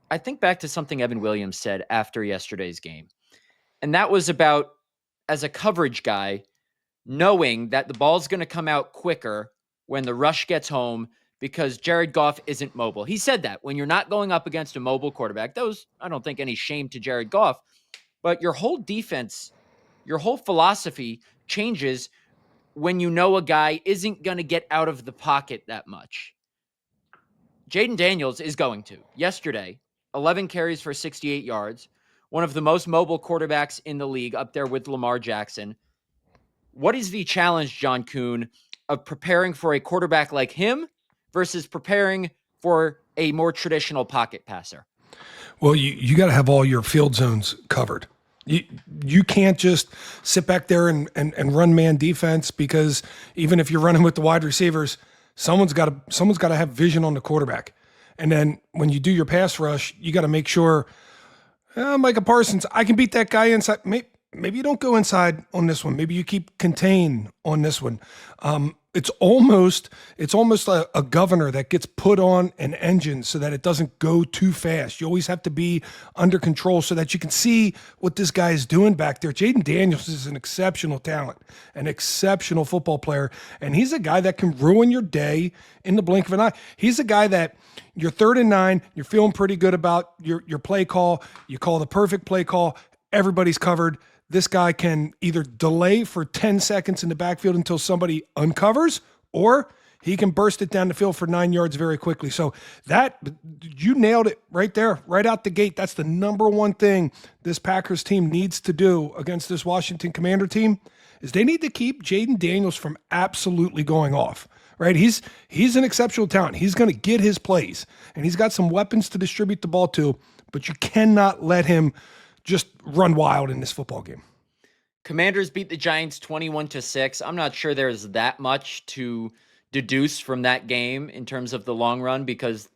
I think back to something Evan Williams said after yesterday's game, and that was about, as a coverage guy, knowing that the ball's going to come out quicker when the rush gets home because Jared Goff isn't mobile. He said that when you're not going up against a mobile quarterback. I don't think any shame to Jared Goff, but your whole defense, your whole philosophy changes when you know a guy isn't going to get out of the pocket that much. Jayden Daniels is going to. Yesterday, 11 carries for 68 yards, one of the most mobile quarterbacks in the league, up there with Lamar Jackson. What is the challenge, John Kuhn, of preparing for a quarterback like him versus preparing for a more traditional pocket passer?
Well, you got to have all your field zones covered. You can't just sit back there and run man defense, because even if you're running with the wide receivers, someone's got to have vision on the quarterback. And then when you do your pass rush, you got to make sure, Micah Parsons, I can beat that guy inside. Maybe you don't go inside on this one. Maybe you keep contain on this one. It's almost a governor that gets put on an engine so that it doesn't go too fast. You always have to be under control so that you can see what this guy is doing back there. Jayden Daniels is an exceptional talent, an exceptional football player, and he's a guy that can ruin your day in the blink of an eye. He's a guy that you're 3rd and 9, you're feeling pretty good about your play call. You call the perfect play call. Everybody's covered. This guy can either delay for 10 seconds in the backfield until somebody uncovers, or he can burst it down the field for 9 yards very quickly. So that, you nailed it right there, right out the gate. That's the number one thing this Packers team needs to do against this Washington Commander team, is they need to keep Jayden Daniels from absolutely going off, right? He's an exceptional talent. He's going to get his plays, and he's got some weapons to distribute the ball to, but you cannot let him just run wild in this football game.
Commanders beat the Giants 21-6. I'm not sure there's that much to deduce from that game in terms of the long run, because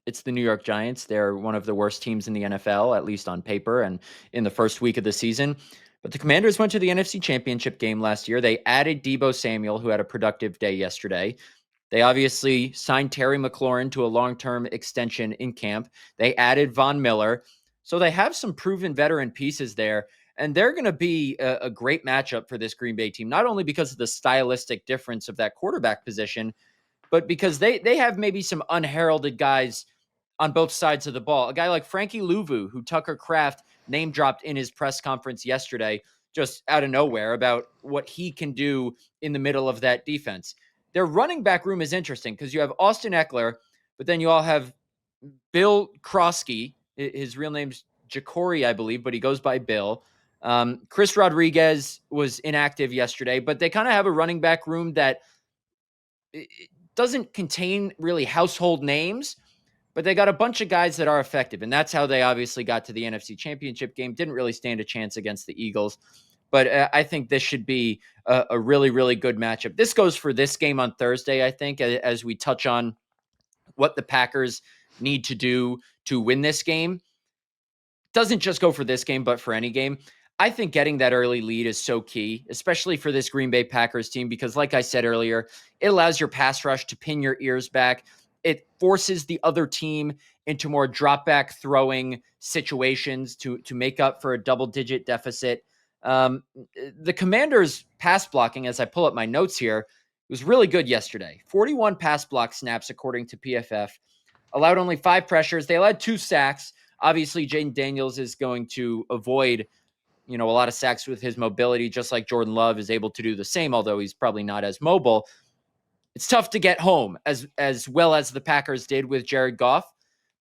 it's the New York Giants. They're one of the worst teams in the NFL, at least on paper and in the first week of the season. But the Commanders went to the NFC Championship game last year. They added Deebo Samuel, who had a productive day yesterday. They obviously signed Terry McLaurin to a long-term extension in camp. They added Von Miller. So they have some proven veteran pieces there, and they're going to be a great matchup for this Green Bay team, not only because of the stylistic difference of that quarterback position, but because they have maybe some unheralded guys on both sides of the ball. A guy like Frankie Louvu, who Tucker Kraft name-dropped in his press conference yesterday, just out of nowhere, about what he can do in the middle of that defense. Their running back room is interesting because you have Austin Eckler, but then you all have Bill Krosky. His real name's Jacory, I believe, but he goes by Bill. Chris Rodriguez was inactive yesterday, but they kind of have a running back room that doesn't contain really household names, but they got a bunch of guys that are effective, and that's how they obviously got to the NFC Championship game. Didn't really stand a chance against the Eagles, but I think this should be a really, really good matchup. This goes for this game on Thursday, I think, as we touch on what the Packers need to do to win this game. Doesn't just go for this game, but for any game. I think getting that early lead is so key, especially for this Green Bay Packers team, because like I said earlier, it allows your pass rush to pin your ears back. It forces the other team into more drop back throwing situations to make up for a double-digit deficit. The Commanders' pass blocking, as I pull up my notes here, was really good yesterday. 41 pass block snaps, according to PFF. Allowed only 5 pressures. They allowed 2 sacks. Obviously, Jayden Daniels is going to avoid, a lot of sacks with his mobility, just like Jordan Love is able to do the same, although he's probably not as mobile. it's tough to get home as well as the Packers did with Jared Goff.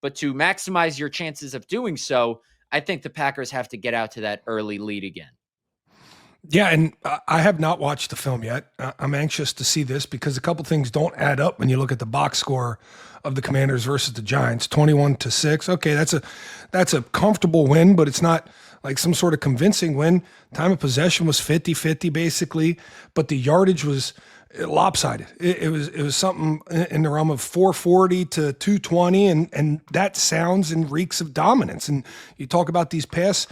But to maximize your chances of doing so, I think the Packers have to get out to that early lead again.
Yeah, and I have not watched the film yet. I'm anxious to see this because a couple things don't add up when you look at the box score of the Commanders versus the Giants, 21-6. Okay, that's a comfortable win, but it's not like some sort of convincing win. Time of possession was 50-50 basically, but the yardage was lopsided. It was something in the realm of 440 to 220, and that sounds and reeks of dominance. And you talk about these pass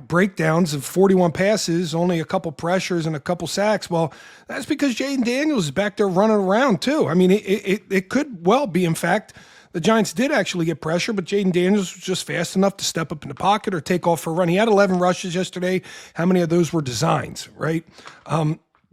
breakdowns of 41 passes, only a couple pressures and a couple sacks. Well, that's because Jaden Daniels is back there running around too. I mean, it could well be, in fact, the Giants did actually get pressure, but Jaden Daniels was just fast enough to step up in the pocket or take off for a run. He had 11 rushes yesterday. How many of those were designs, right?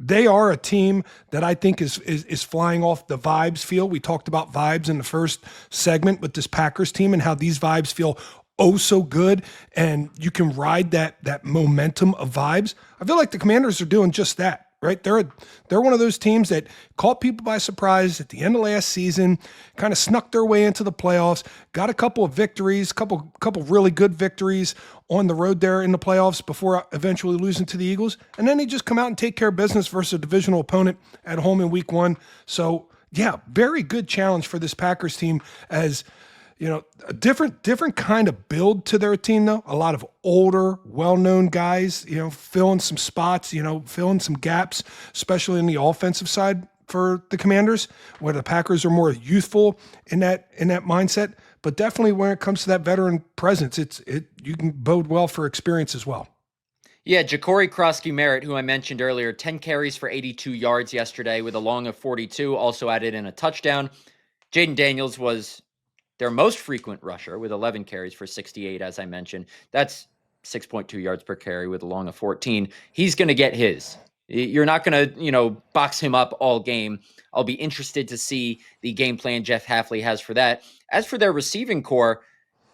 They are a team that I think is flying off the vibes feel. We talked about vibes in the first segment with this Packers team and how these vibes feel oh so good, and you can ride that momentum of vibes. I feel like the Commanders are doing just that, right? They're one of those teams that caught people by surprise at the end of last season, kind of snuck their way into the playoffs, got a couple of victories, couple really good victories on the road there in the playoffs before eventually losing to the Eagles. And then they just come out and take care of business versus a divisional opponent at home in week 1. So yeah, very good challenge for this Packers team, as a different kind of build to their team, though. A lot of older, well-known guys, filling some spots, filling some gaps, especially in the offensive side for the Commanders, where the Packers are more youthful in that mindset. But definitely when it comes to that veteran presence, you can bode well for experience as well.
Yeah, Ja'Cory Krosky-Merritt, who I mentioned earlier, 10 carries for 82 yards yesterday with a long of 42, also added in a touchdown. Jaden Daniels was their most frequent rusher with 11 carries for 68, as I mentioned. That's 6.2 yards per carry with a long of 14. He's going to get his. You're not going to, box him up all game. I'll be interested to see the game plan Jeff Hafley has for that. As for their receiving core,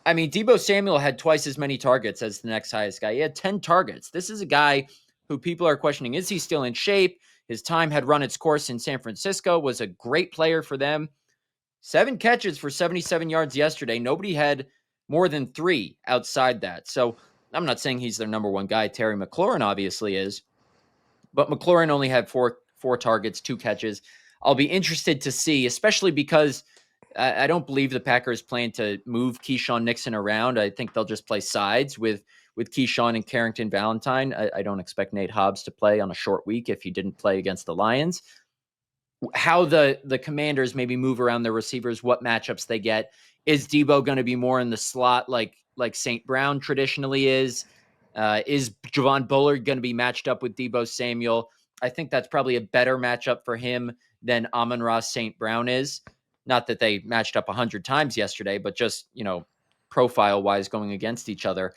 I mean, Deebo Samuel had twice as many targets as the next highest guy. He had 10 targets. This is a guy who people are questioning, is he still in shape? His time had run its course in San Francisco, was a great player for them. 7 catches for 77 yards yesterday. Nobody had more than 3 outside that. So I'm not saying he's their number one guy. Terry McLaurin obviously is. But McLaurin only had four targets, 2 catches. I'll be interested to see, especially because I don't believe the Packers plan to move Keyshawn Nixon around. I think they'll just play sides with Keyshawn and Carrington Valentine. I don't expect Nate Hobbs to play on a short week if he didn't play against the Lions. How the Commanders maybe move around their receivers, what matchups they get. Is Deebo going to be more in the slot like St. Brown traditionally is? Is Javon Bullard going to be matched up with Deebo Samuel? I think that's probably a better matchup for him than Amon-Ra St. Brown is. Not that they matched up 100 times yesterday, but just, profile-wise going against each other.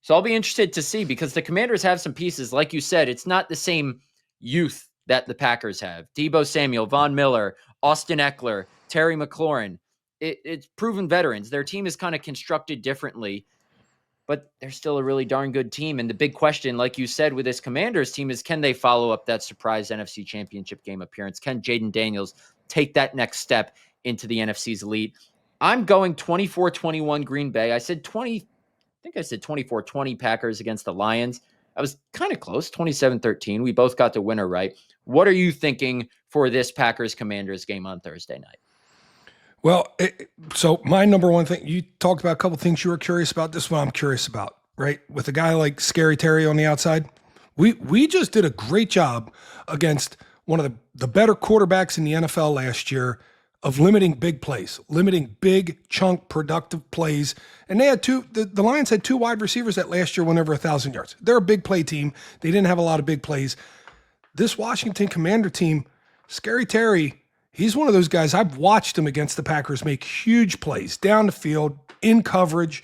So I'll be interested to see, because the Commanders have some pieces. Like you said, it's not the same youth that the Packers have. Deebo Samuel, Von Miller, Austin Eckler, Terry McLaurin. It's proven veterans. Their team is kind of constructed differently, but they're still a really darn good team. And the big question, like you said, with this Commanders team is, can they follow up that surprise NFC Championship game appearance? Can Jaden Daniels take that next step into the NFC's elite? I'm going 24-21 Green Bay. I said 24-20 Packers against the Lions. I was kind of close, 27-13. We both got the winner right. What are you thinking for this Packers-Commanders game on Thursday night?
Well, so my number one thing, you talked about a couple of things you were curious about. This is what I'm curious about, right? With a guy like Scary Terry on the outside, we just did a great job against one of the better quarterbacks in the NFL last year of limiting big plays, limiting big chunk productive plays. And they had the Lions had 2 wide receivers that last year went over 1,000 yards. They're a big play team. They didn't have a lot of big plays. This Washington Commander team, Scary Terry, he's one of those guys. I've watched him against the Packers make huge plays down the field, in coverage,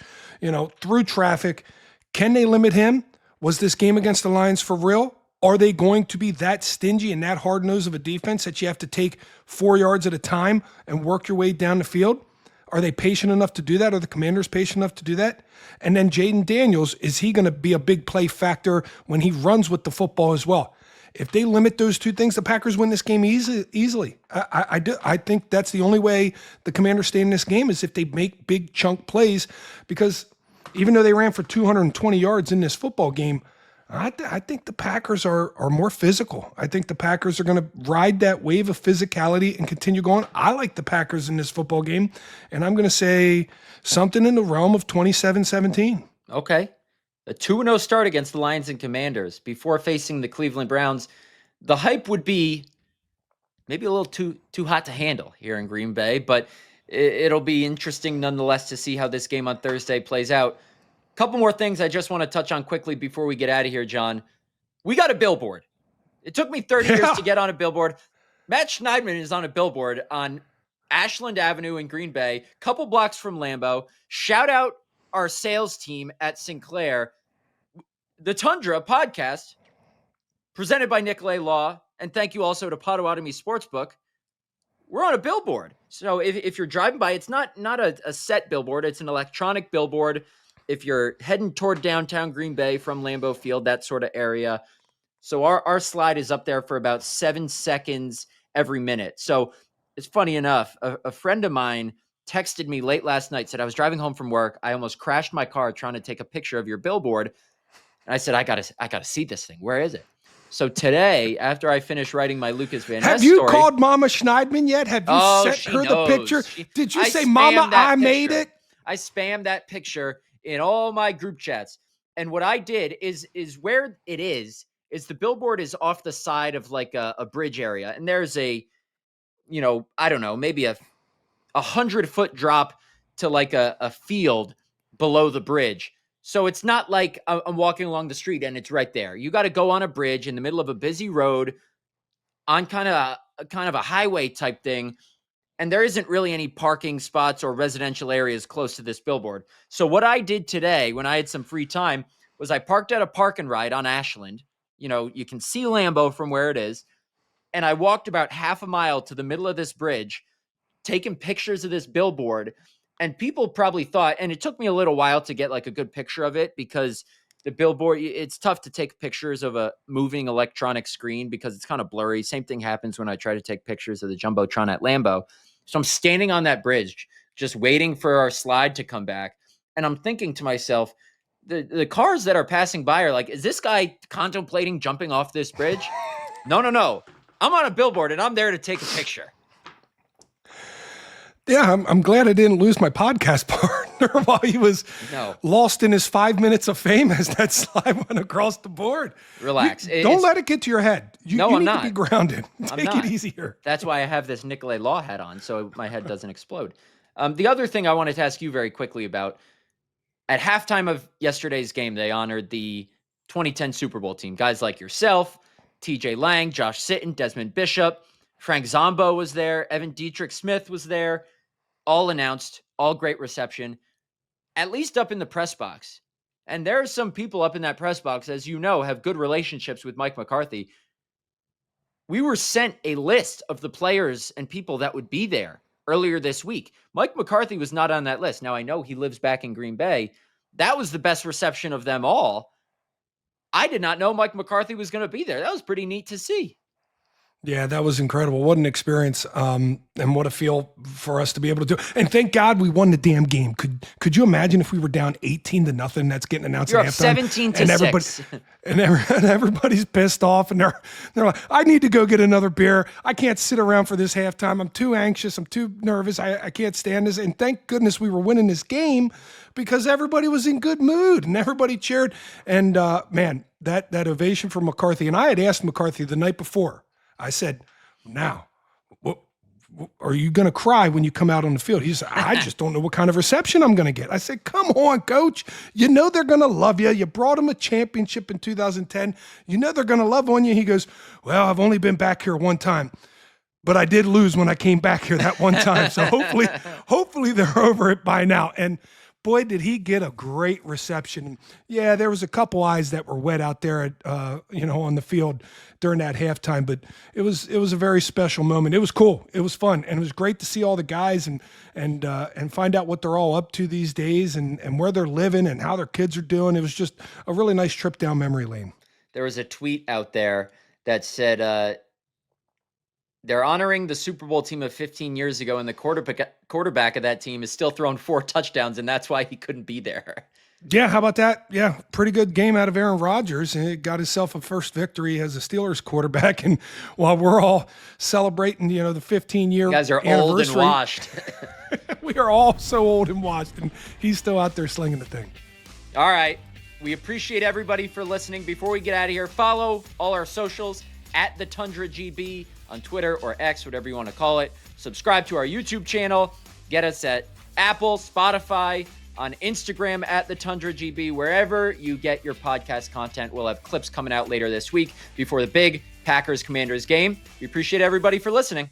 through traffic. Can they limit him? Was this game against the Lions for real? Are they going to be that stingy and that hard-nosed of a defense that you have to take 4 yards at a time and work your way down the field? Are they patient enough to do that? Are the Commanders patient enough to do that? And then Jaden Daniels, is he going to be a big play factor when he runs with the football as well? If they limit those two things, the Packers win this game easily. I think that's the only way the Commanders stay in this game is if they make big chunk plays, because even though they ran for 220 yards in this football game, I think the Packers are more physical. I think the Packers are going to ride that wave of physicality and continue going. I like the Packers in this football game, and I'm going to say something in the realm of 27-17.
Okay. A 2-0 start against the Lions and Commanders before facing the Cleveland Browns. The hype would be maybe a little too hot to handle here in Green Bay, but it'll be interesting nonetheless to see how this game on Thursday plays out. Couple more things I just want to touch on quickly before we get out of here, John. We got a billboard. It took me 30 years to get on a billboard. Matt Schneidman is on a billboard on Ashland Avenue in Green Bay, couple blocks from Lambeau. Shout out our sales team at Sinclair. The Tundra podcast, presented by Nicolay Law, and thank you also to Potawatomi Sportsbook. We're on a billboard. So if you're driving by, it's not a set billboard. It's an electronic billboard. If you're heading toward downtown Green Bay from Lambeau Field, that sort of area. So our slide is up there for about 7 seconds every minute. So it's funny enough, a friend of mine texted me late last night, said, I was driving home from work. I almost crashed my car trying to take a picture of your billboard. And I said, I gotta see this thing. Where is it? So today, after I finish writing my Lucas Van Ness
Have you
story,
called Mama Schneidman yet? Have you sent her the picture? Did you say, Mama, I made it?
I spammed that picture in all my group chats. And what I did is where it is the billboard is off the side of like a bridge area. And there's I don't know, maybe a 100-foot drop to like a field below the bridge. So it's not like I'm walking along the street and it's right there. You got to go on a bridge in the middle of a busy road on kind of a highway type thing. And there isn't really any parking spots or residential areas close to this billboard. So what I did today when I had some free time was I parked at a park and ride on Ashland. You can see Lambeau from where it is. And I walked about half a mile to the middle of this bridge, taking pictures of this billboard. And people probably thought, and it took me a little while to get like a good picture of it because the billboard, it's tough to take pictures of a moving electronic screen because it's kind of blurry. Same thing happens when I try to take pictures of the Jumbotron at Lambeau. So I'm standing on that bridge, just waiting for our slide to come back. And I'm thinking to myself, the cars that are passing by are like, is this guy contemplating jumping off this bridge? No. I'm on a billboard and I'm there to take a picture.
Yeah, I'm glad I didn't lose my podcast partner while he was lost in his 5 minutes of fame as that slide went across the board.
Relax.
Don't let it get to your head. You
I'm
need
not.
to be grounded. Take it easier.
That's why I have this Nicolay Law hat on, so my head doesn't explode. The other thing I wanted to ask you very quickly about, at halftime of yesterday's game, they honored the 2010 Super Bowl team. Guys like yourself, TJ Lang, Josh Sitton, Desmond Bishop, Frank Zombo was there, Evan Dietrich Smith was there. All announced, all great reception, at least up in the press box. And there are some people up in that press box, as you know, have good relationships with Mike McCarthy. We were sent a list of the players and people that would be there earlier this week. Mike McCarthy was not on that list. Now, I know he lives back in Green Bay. That was the best reception of them all. I did not know Mike McCarthy was going to be there. That was pretty neat to see.
Yeah, that was incredible. What an experience, and what a feel for us to be able to do. And thank God we won the damn game. Could you imagine if we were down 18-0? That's getting announced
You're
at halftime.
17-6.
And everybody's pissed off, and they're like, I need to go get another beer. I can't sit around for this halftime. I'm too anxious. I'm too nervous. I can't stand this. And thank goodness we were winning this game because everybody was in good mood and everybody cheered. And man, that ovation from McCarthy. And I had asked McCarthy the night before. I said, now, are you going to cry when you come out on the field? He said, I just don't know what kind of reception I'm going to get. I said, come on, coach. You know they're going to love you. You brought them a championship in 2010. You know they're going to love on you. He goes, well, I've only been back here one time, but I did lose when I came back here that one time. So hopefully they're over it by now. And boy, did he get a great reception. Yeah, there was a couple eyes that were wet out there, on the field during that halftime, but it was a very special moment. It was cool. It was fun. And it was great to see all the guys and find out what they're all up to these days and where they're living and how their kids are doing. It was just a really nice trip down memory lane.
There was a tweet out there that said they're honoring the Super Bowl team of 15 years ago, and the quarterback of that team is still throwing 4 touchdowns, and that's why he couldn't be there.
Yeah, how about that? Yeah, pretty good game out of Aaron Rodgers. And he got himself a first victory as a Steelers quarterback. And while we're all celebrating, the 15-year
You guys are
anniversary,
old and washed.
we are all so old and washed, and he's still out there slinging the thing.
All right. We appreciate everybody for listening. Before we get out of here, follow all our socials at the Tundra GB on Twitter or X, whatever you want to call it. Subscribe to our YouTube channel. Get us at Apple, Spotify, on Instagram at the Tundra GB. Wherever you get your podcast content, we'll have clips coming out later this week before the big Packers-Commanders game. We appreciate everybody for listening.